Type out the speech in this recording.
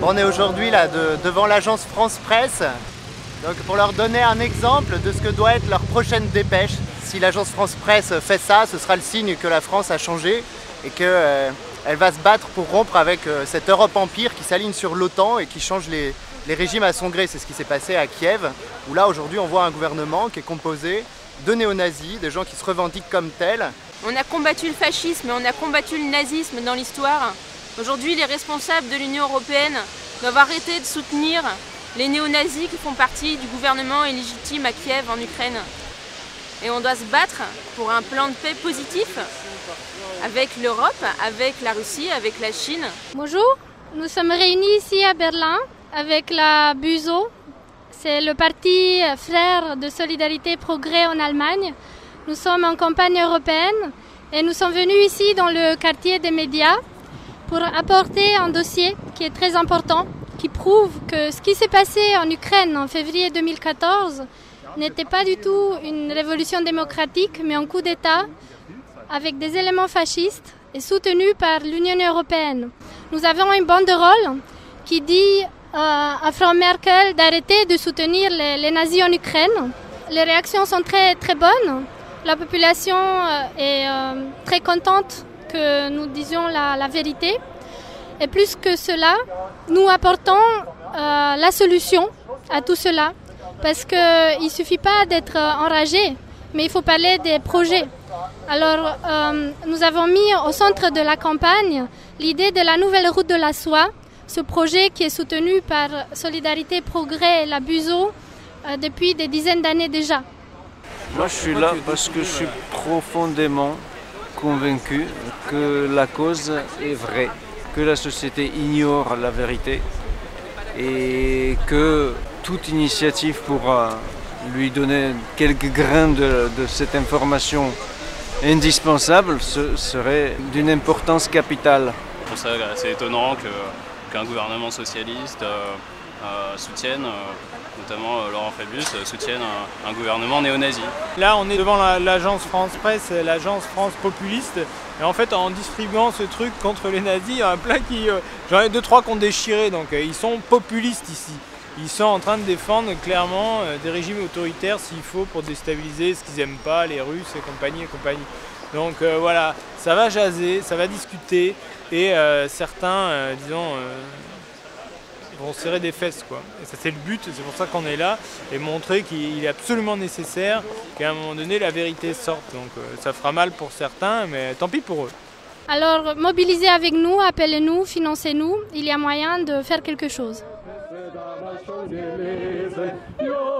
Bon, on est aujourd'hui là devant l'agence France Presse, donc pour leur donner un exemple de ce que doit être leur prochaine dépêche. Si l'agence France Presse fait ça, ce sera le signe que la France a changé et qu'elle va se battre pour rompre avec cette Europe empire qui s'aligne sur l'OTAN et qui change les régimes à son gré. C'est ce qui s'est passé à Kiev, où là aujourd'hui on voit un gouvernement qui est composé de néo-nazis, des gens qui se revendiquent comme tels. On a combattu le fascisme et on a combattu le nazisme dans l'histoire. Aujourd'hui, les responsables de l'Union européenne doivent arrêter de soutenir les néo-nazis qui font partie du gouvernement illégitime à Kiev, en Ukraine. Et on doit se battre pour un plan de paix positif avec l'Europe, avec la Russie, avec la Chine. Bonjour, nous sommes réunis ici à Berlin avec la BÜSO. C'est le parti frère de Solidarité Progrès en Allemagne. Nous sommes en campagne européenne et nous sommes venus ici dans le quartier des médias pour apporter un dossier qui est très important, qui prouve que ce qui s'est passé en Ukraine en février 2014 n'était pas du tout une révolution démocratique, mais un coup d'État avec des éléments fascistes et soutenu par l'Union européenne. Nous avons une banderole qui dit à Frau Merkel d'arrêter de soutenir les nazis en Ukraine. Les réactions sont très, très bonnes. La population est très contente que nous disions la vérité. Et plus que cela, nous apportons la solution à tout cela. Parce qu'il ne suffit pas d'être enragé, mais il faut parler des projets. Alors, nous avons mis au centre de la campagne l'idée de la nouvelle route de la soie, ce projet qui est soutenu par Solidarité Progrès et la BÜSO depuis des dizaines d'années déjà. Moi, je suis là parce que je suis profondément convaincu que la cause est vraie, que la société ignore la vérité et que toute initiative pour lui donner quelques grains de cette information indispensable serait d'une importance capitale. Pour ça, c'est étonnant qu'un gouvernement socialiste soutienne, notamment Laurent Fabius, soutienne un gouvernement néo-nazi. Là, on est devant l'agence France Presse, l'agence France Populiste. Et en fait, en distribuant ce truc contre les nazis, il y a un plat qui... J'en ai 2-3 qui ont déchiré, donc ils sont populistes ici. Ils sont en train de défendre clairement des régimes autoritaires s'il faut pour déstabiliser ce qu'ils n'aiment pas, les Russes et compagnie et compagnie. Donc voilà, ça va jaser, ça va discuter et certains, disons, vont serrer des fesses, quoi. Et ça c'est le but, c'est pour ça qu'on est là et montrer qu'il est absolument nécessaire qu'à un moment donné la vérité sorte. Donc ça fera mal pour certains, mais tant pis pour eux. Alors mobilisez avec nous, appelez-nous, financez-nous, il y a moyen de faire quelque chose. Josef,